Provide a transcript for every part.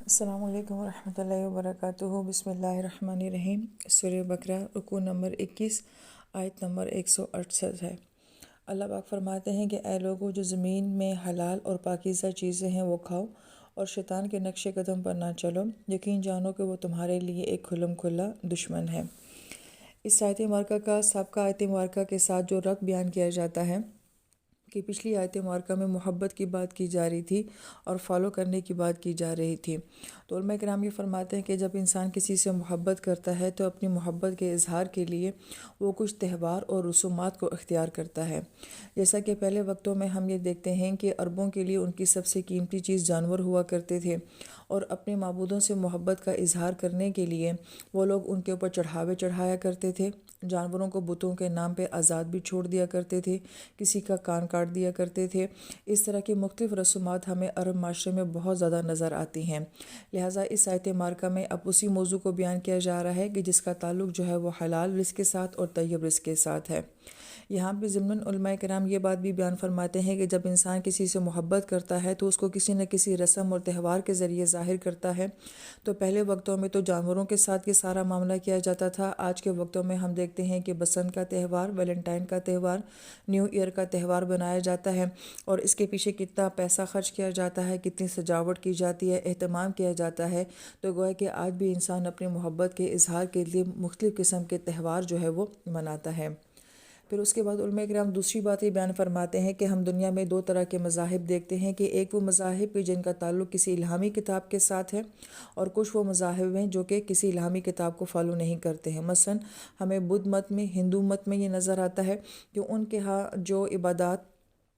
السلام علیکم ورحمۃ اللہ وبرکاتہ۔ بسم اللہ الرحمن الرحیم۔ سورہ بقرہ رکوع نمبر 21 آیت نمبر 168 ہے۔ اللہ پاک فرماتے ہیں کہ اے لوگو جو زمین میں حلال اور پاکیزہ چیزیں ہیں وہ کھاؤ اور شیطان کے نقش قدم پر نہ چلو، یقین جانو کہ وہ تمہارے لیے ایک کھلم کھلا دشمن ہے۔ اس آیت مبارکہ کا سابقہ آیت مبارکہ کے ساتھ جو ربط بیان کیا جاتا ہے کہ پچھلی آیت مبارکہ میں محبت کی بات کی جا رہی تھی اور فالو کرنے کی بات کی جا رہی تھی، تو علماء کرام یہ فرماتے ہیں کہ جب انسان کسی سے محبت کرتا ہے تو اپنی محبت کے اظہار کے لیے وہ کچھ تہوار اور رسومات کو اختیار کرتا ہے۔ جیسا کہ پہلے وقتوں میں ہم یہ دیکھتے ہیں کہ عربوں کے لیے ان کی سب سے قیمتی چیز جانور ہوا کرتے تھے، اور اپنے معبودوں سے محبت کا اظہار کرنے کے لیے وہ لوگ ان کے اوپر چڑھاوے چڑھایا کرتے تھے، جانوروں کو بتوں کے نام پہ آزاد بھی چھوڑ دیا کرتے تھے، کسی کا کان کاٹ دیا کرتے تھے۔ اس طرح کی مختلف رسومات ہمیں عرب معاشرے میں بہت زیادہ نظر آتی ہیں۔ لہٰذا اس آیت مبارکہ میں اب اسی موضوع کو بیان کیا جا رہا ہے کہ جس کا تعلق جو ہے وہ حلال رزق کے ساتھ اور طیب رزق کے ساتھ ہے۔ یہاں پہ ضمناً علماء کرام یہ بات بھی بیان فرماتے ہیں کہ جب انسان کسی سے محبت کرتا ہے تو اس کو کسی نہ کسی رسم اور تہوار کے ذریعے ظاہر کرتا ہے۔ تو پہلے وقتوں میں تو جانوروں کے ساتھ یہ سارا معاملہ کیا جاتا تھا۔ آج کے وقتوں میں ہم دیکھتے ہیں کہ بسنت کا تہوار، ویلنٹائن کا تہوار، نیو ایئر کا تہوار بنایا جاتا ہے، اور اس کے پیچھے کتنا پیسہ خرچ کیا جاتا ہے، کتنی سجاوٹ کی جاتی ہے، اہتمام کیا جاتا ہے۔ تو گویا کہ آج بھی انسان اپنی محبت کے اظہار کے لیے مختلف قسم کے تہوار جو ہے وہ مناتا ہے۔ پھر اس کے بعد علماء کرام دوسری بات یہ بیان فرماتے ہیں کہ ہم دنیا میں دو طرح کے مذاہب دیکھتے ہیں کہ ایک وہ مذاہب جن کا تعلق کسی الہامی کتاب کے ساتھ ہے، اور کچھ وہ مذاہب ہیں جو کہ کسی الہامی کتاب کو فالو نہیں کرتے ہیں۔ مثلا ہمیں بدھ مت میں، ہندو مت میں یہ نظر آتا ہے کہ ان کے ہاں جو عبادات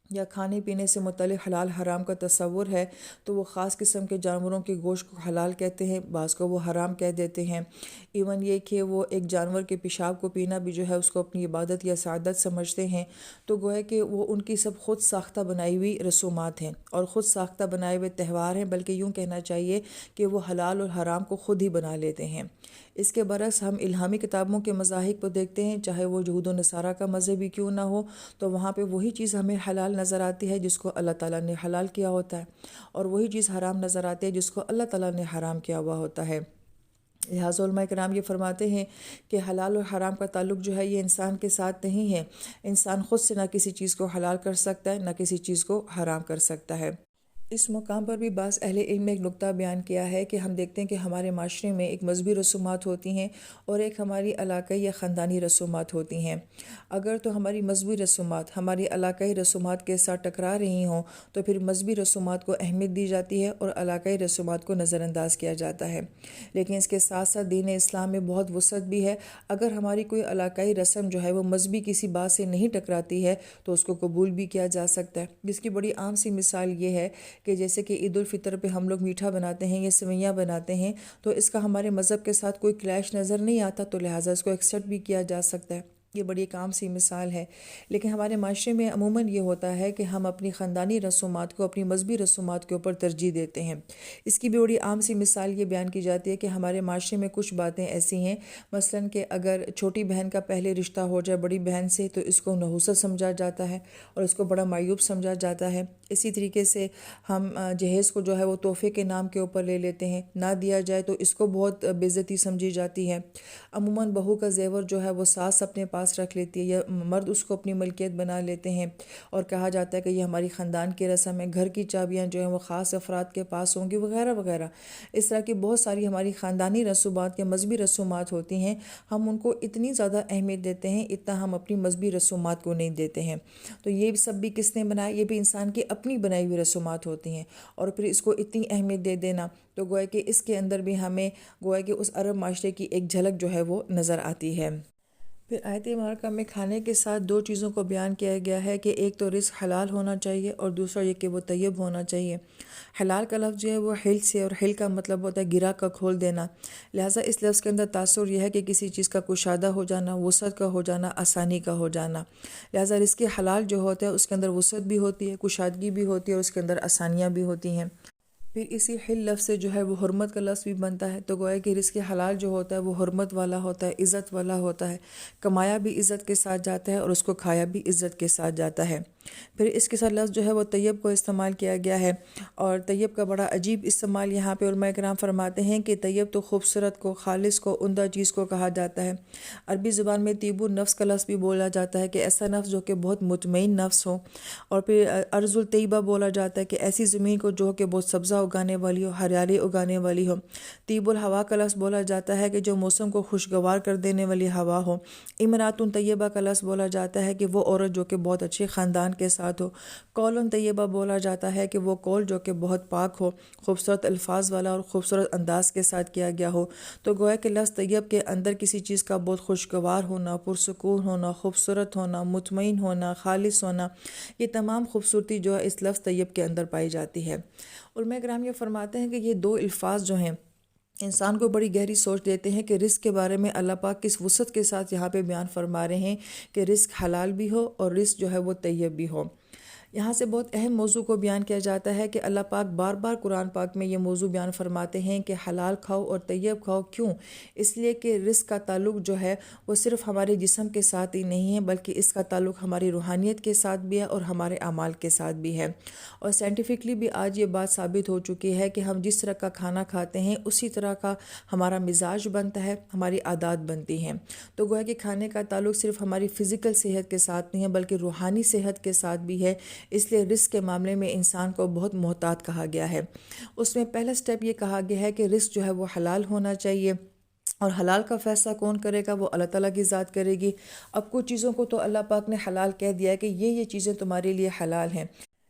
یا کھانے پینے سے متعلق حلال حرام کا تصور ہے تو وہ خاص قسم کے جانوروں کے گوشت کو حلال کہتے ہیں، بعض کو وہ حرام کہہ دیتے ہیں۔ ایون یہ کہ وہ ایک جانور کے پیشاب کو پینا بھی جو ہے اس کو اپنی عبادت یا سعادت سمجھتے ہیں۔ تو گویا کہ وہ ان کی سب خود ساختہ بنائی ہوئی رسومات ہیں اور خود ساختہ بنائے ہوئے تہوار ہیں، بلکہ یوں کہنا چاہیے کہ وہ حلال اور حرام کو خود ہی بنا لیتے ہیں۔ اس کے برعکس ہم الہامی کتابوں کے مذاہب کو دیکھتے ہیں، چاہے وہ یہود و نصارہ کا مذہب ہی کیوں نہ ہو، تو وہاں پہ وہی چیز ہمیں حلال نظر آتی ہے جس کو اللہ تعالیٰ نے حلال کیا ہوتا ہے، اور وہی چیز حرام نظر آتی ہے جس کو اللہ تعالیٰ نے حرام کیا ہوا ہوتا ہے۔ لہٰذا علماء کرام یہ فرماتے ہیں کہ حلال اور حرام کا تعلق جو ہے یہ انسان کے ساتھ نہیں ہے۔ انسان خود سے نہ کسی چیز کو حلال کر سکتا ہے، نہ کسی چیز کو حرام کر سکتا ہے۔ اس مقام پر بھی بعض اہل علم نے ایک نقطہ بیان کیا ہے کہ ہم دیکھتے ہیں کہ ہمارے معاشرے میں ایک مذہبی رسومات ہوتی ہیں اور ایک ہماری علاقائی یا خاندانی رسومات ہوتی ہیں۔ اگر تو ہماری مذہبی رسومات ہماری علاقائی رسومات کے ساتھ ٹکرا رہی ہوں تو پھر مذہبی رسومات کو اہمیت دی جاتی ہے اور علاقائی رسومات کو نظر انداز کیا جاتا ہے۔ لیکن اس کے ساتھ ساتھ دین اسلام میں بہت وسعت بھی ہے۔ اگر ہماری کوئی علاقائی رسم جو ہے وہ مذہبی کسی بات سے نہیں ٹکراتی ہے تو اس کو قبول بھی کیا جا سکتا ہے، جس کی بڑی عام سی مثال یہ ہے کہ جیسے کہ عید الفطر پہ ہم لوگ میٹھا بناتے ہیں یا سویاں بناتے ہیں، تو اس کا ہمارے مذہب کے ساتھ کوئی کلیش نظر نہیں آتا، تو لہٰذا اس کو ایکسیپٹ بھی کیا جا سکتا ہے۔ یہ بڑی ایک عام سی مثال ہے۔ لیکن ہمارے معاشرے میں عموماً یہ ہوتا ہے کہ ہم اپنی خاندانی رسومات کو اپنی مذہبی رسومات کے اوپر ترجیح دیتے ہیں۔ اس کی بھی بڑی عام سی مثال یہ بیان کی جاتی ہے کہ ہمارے معاشرے میں کچھ باتیں ایسی ہیں، مثلاً کہ اگر چھوٹی بہن کا پہلے رشتہ ہو جائے بڑی بہن سے تو اس کو نحوست سمجھا جاتا ہے اور اس کو بڑا معیوب سمجھا جاتا ہے۔ اسی طریقے سے ہم جہیز کو جو ہے وہ تحفے کے نام کے اوپر لے لیتے ہیں، نہ دیا جائے تو اس کو بہت بے عزتی سمجھی جاتی ہے۔ عموماً بہو کا زیور جو ہے وہ ساس اپنے پاس رکھ لیتی ہے یا مرد اس کو اپنی ملکیت بنا لیتے ہیں، اور کہا جاتا ہے کہ یہ ہماری خاندان کی رسم ہے، گھر کی چابیاں جو ہیں وہ خاص افراد کے پاس ہوں گی وغیرہ وغیرہ۔ اس طرح کی بہت ساری ہماری خاندانی رسومات یا مذہبی رسومات ہوتی ہیں، ہم ان کو اتنی زیادہ اہمیت دیتے ہیں اتنا ہم اپنی مذہبی رسومات کو نہیں دیتے ہیں۔ تو یہ سب بھی کس نے بنایا؟ یہ بھی انسان کی اپنی بنائی ہوئی رسومات ہوتی ہیں، اور پھر اس کو اتنی اہمیت دے دینا تو گویا کہ اس کے اندر بھی ہمیں گویا کہ اس عرب معاشرے کی ایک جھلک جو ہے وہ نظر آتی ہے۔ پھر آیت مبارکہ میں کھانے کے ساتھ دو چیزوں کو بیان کیا گیا ہے کہ ایک تو رزق حلال ہونا چاہیے اور دوسرا یہ کہ وہ طیب ہونا چاہیے۔ حلال کا لفظ جو ہے وہ حل سے، اور حل کا مطلب ہوتا ہے گرا کا کھول دینا۔ لہٰذا اس لفظ کے اندر تاثر یہ ہے کہ کسی چیز کا کشادہ ہو جانا، وسعت کا ہو جانا، آسانی کا ہو جانا۔ لہٰذا رزق حلال جو ہوتا ہے اس کے اندر وسعت بھی ہوتی ہے، کشادگی بھی ہوتی ہے، اور اس کے اندر آسانیاں بھی ہوتی ہیں۔ پھر اسی حل لفظ سے جو ہے وہ حرمت کا لفظ بھی بنتا ہے، تو گویا کہ رزق حلال جو ہوتا ہے وہ حرمت والا ہوتا ہے، عزت والا ہوتا ہے، کمایا بھی عزت کے ساتھ جاتا ہے اور اس کو کھایا بھی عزت کے ساتھ جاتا ہے۔ پھر اس کے ساتھ لفظ جو ہے وہ طیب کو استعمال کیا گیا ہے، اور طیب کا بڑا عجیب استعمال یہاں پہ علماء کرام فرماتے ہیں کہ طیب تو خوبصورت کو، خالص کو، عمدہ چیز کو کہا جاتا ہے۔ عربی زبان میں طیب النفس کا لفظ بھی بولا جاتا ہے کہ ایسا نفس جو کہ بہت مطمئن نفس ہو، اور پھر ارض الطیبہ بولا جاتا ہے کہ ایسی زمین کو جو کہ بہت سبزہ اگانے والی ہو، ہریالی اگانے والی ہو۔ طیب الہوا کا لفظ بولا جاتا ہے کہ جو موسم کو خوشگوار کر دینے والی ہوا ہو۔ امرات طیبہ کا لفظ بولا جاتا ہے کہ وہ عورت جو کہ بہت اچھے خاندان کے ساتھ ہو۔ قول طیبہ بولا جاتا ہے کہ وہ قول جو کہ بہت پاک ہو، خوبصورت الفاظ والا اور خوبصورت انداز کے ساتھ کیا گیا ہو۔ تو گویا کہ لفظ طیب کے اندر کسی چیز کا بہت خوشگوار ہونا، پرسکون ہونا، خوبصورت ہونا، مطمئن ہونا، خالص ہونا، یہ تمام خوبصورتی جو ہے اس لفظ طیب کے اندر پائی جاتی ہے۔ علماء کرام یہ فرماتے ہیں کہ یہ دو الفاظ جو ہیں انسان کو بڑی گہری سوچ دیتے ہیں کہ رزق کے بارے میں اللہ پاک کس وسعت کے ساتھ یہاں پہ بیان فرما رہے ہیں کہ رزق حلال بھی ہو اور رزق جو ہے وہ طیب بھی ہو۔ یہاں سے بہت اہم موضوع کو بیان کیا جاتا ہے کہ اللہ پاک بار بار قرآن پاک میں یہ موضوع بیان فرماتے ہیں کہ حلال کھاؤ اور طیب کھاؤ۔ کیوں؟ اس لیے کہ رزق کا تعلق جو ہے وہ صرف ہمارے جسم کے ساتھ ہی نہیں ہے، بلکہ اس کا تعلق ہماری روحانیت کے ساتھ بھی ہے اور ہمارے اعمال کے ساتھ بھی ہے۔ اور سائنٹیفکلی بھی آج یہ بات ثابت ہو چکی ہے کہ ہم جس طرح کا کھانا کھاتے ہیں اسی طرح کا ہمارا مزاج بنتا ہے، ہماری عادات بنتی ہیں۔ تو گویا کہ کھانے کا تعلق صرف ہماری فزیکل صحت کے ساتھ نہیں ہے بلکہ روحانی صحت کے ساتھ بھی ہے۔ اس لیے رزق کے معاملے میں انسان کو بہت محتاط کہا گیا ہے۔ اس میں پہلا سٹیپ یہ کہا گیا ہے کہ رزق جو ہے وہ حلال ہونا چاہیے، اور حلال کا فیصلہ کون کرے گا؟ وہ اللہ تعالیٰ کی ذات کرے گی۔ اب کچھ چیزوں کو تو اللہ پاک نے حلال کہہ دیا ہے کہ یہ چیزیں تمہارے لیے حلال ہیں،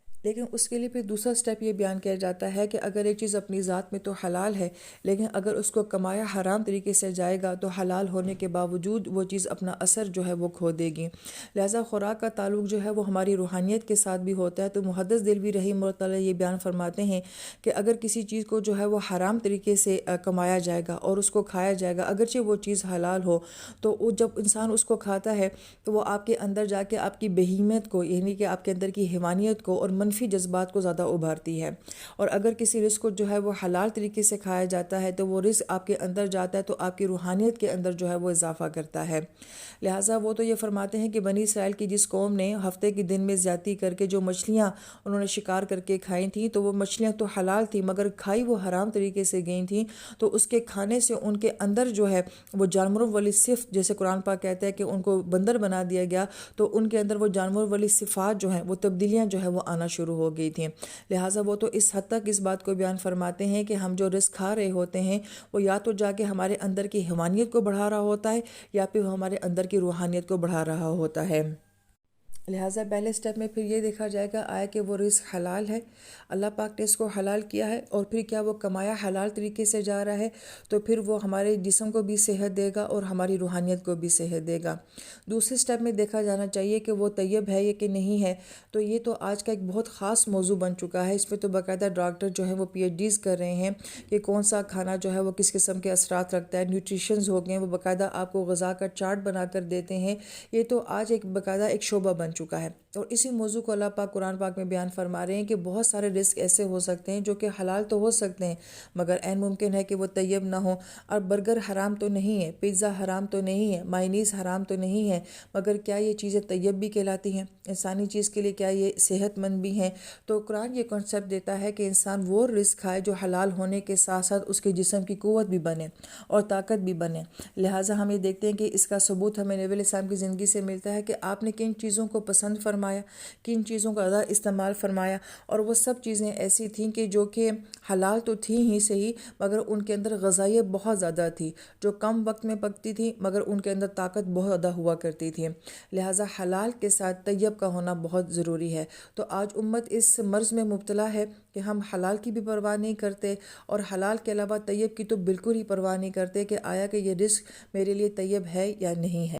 لیکن اس کے لیے پھر دوسرا سٹیپ یہ بیان کیا جاتا ہے کہ اگر ایک چیز اپنی ذات میں تو حلال ہے، لیکن اگر اس کو کمایا حرام طریقے سے جائے گا تو حلال ہونے کے باوجود وہ چیز اپنا اثر جو ہے وہ کھو دے گی۔ لہٰذا خوراک کا تعلق جو ہے وہ ہماری روحانیت کے ساتھ بھی ہوتا ہے۔ تو محدث دہلوی رحمہ اللہ تعالیٰ یہ بیان فرماتے ہیں کہ اگر کسی چیز کو جو ہے وہ حرام طریقے سے کمایا جائے گا اور اس کو کھایا جائے گا، اگرچہ وہ چیز حلال ہو، تو وہ جب انسان اس کو کھاتا ہے تو وہ آپ کے اندر جا کے آپ کی بہیمیت کو، یعنی کہ آپ کے اندر کی حیوانیت کو اور منفی جذبات کو زیادہ ابھارتی ہے۔ اور اگر کسی رزق کو جو ہے وہ حلال طریقے سے کھایا جاتا ہے تو وہ رزق آپ کے اندر جاتا ہے تو آپ کی روحانیت کے اندر جو ہے وہ اضافہ کرتا ہے۔ لہٰذا وہ تو یہ فرماتے ہیں کہ بنی اسرائیل کی جس قوم نے ہفتے کے دن میں زیادتی کر کے جو مچھلیاں انہوں نے شکار کر کے کھائی تھیں، تو وہ مچھلیاں تو حلال تھیں مگر کھائی وہ حرام طریقے سے گئی تھیں، تو اس کے کھانے سے ان کے اندر جو ہے وہ جانوروں والی صفت، جیسے قرآن پاک کہتا ہے کہ ان کو بندر بنا دیا گیا، تو ان کے اندر وہ جانوروں والی صفات جو ہیں، وہ تبدیلیاں جو ہے وہ آنا شروع ہو گئی تھیں۔ لہٰذا وہ تو اس حد تک اس بات کو بیان فرماتے ہیں کہ ہم جو رزق کھا رہے ہوتے ہیں وہ یا تو جا کے ہمارے اندر کی حیوانیت کو بڑھا رہا ہوتا ہے یا پھر وہ ہمارے اندر کی روحانیت کو بڑھا رہا ہوتا ہے۔ لہٰذا پہلے سٹیپ میں پھر یہ دیکھا جائے گا آیا کہ وہ رزق حلال ہے، اللہ پاک نے اس کو حلال کیا ہے، اور پھر کیا وہ کمایا حلال طریقے سے جا رہا ہے، تو پھر وہ ہمارے جسم کو بھی صحت دے گا اور ہماری روحانیت کو بھی صحت دے گا۔ دوسرے سٹیپ میں دیکھا جانا چاہیے کہ وہ طیب ہے یا کہ نہیں ہے، تو یہ تو آج کا ایک بہت خاص موضوع بن چکا ہے۔ اس میں تو باقاعدہ ڈاکٹر جو ہیں وہ پی ایچ ڈیز کر رہے ہیں کہ کون سا کھانا جو ہے وہ کس قسم کے اثرات رکھتا ہے، نیوٹریشنز ہو گئے، وہ باقاعدہ آپ کو غذا کا چارٹ بنا کر دیتے ہیں۔ یہ تو آج ایک باقاعدہ ایک شعبہ بن چکا ہے، اور اسی موضوع کو اللہ پاک قرآن پاک میں بیان فرما رہے ہیں کہ بہت سارے رزق ایسے ہو سکتے ہیں جو کہ حلال تو ہو سکتے ہیں مگر عین ممکن ہے کہ وہ طیب نہ ہو۔ اور برگر حرام تو نہیں ہے، پیزا حرام تو نہیں ہے، مائنیز حرام تو نہیں ہے، مگر کیا یہ چیزیں طیب بھی کہلاتی ہیں؟ انسانی چیز کے لیے کیا یہ صحت مند بھی ہیں؟ تو قرآن یہ کنسیپٹ دیتا ہے کہ انسان وہ رزق کھائے جو حلال ہونے کے ساتھ ساتھ اس کے جسم کی قوت بھی بنے اور طاقت بھی بنے۔ لہٰذا ہم یہ دیکھتے ہیں کہ اس کا ثبوت ہمیں نبی علیہ السلام کی زندگی سے ملتا ہے کہ آپ نے کن چیزوں کو پسند فرمایا، کن چیزوں کا زیادہ استعمال فرمایا، اور وہ سب چیزیں ایسی تھیں کہ جو کہ حلال تو تھیں ہی صحیح مگر ان کے اندر غذائیت بہت زیادہ تھی، جو کم وقت میں پکتی تھی مگر ان کے اندر طاقت بہت زیادہ ہوا کرتی تھی۔ لہٰذا حلال کے ساتھ طیب کا ہونا بہت ضروری ہے۔ تو آج امت اس مرض میں مبتلا ہے کہ ہم حلال کی بھی پرواہ نہیں کرتے اور حلال کے علاوہ طیب کی تو بالکل ہی پرواہ نہیں کرتے کہ آیا کہ یہ رزق میرے لیے طیب ہے یا نہیں ہے۔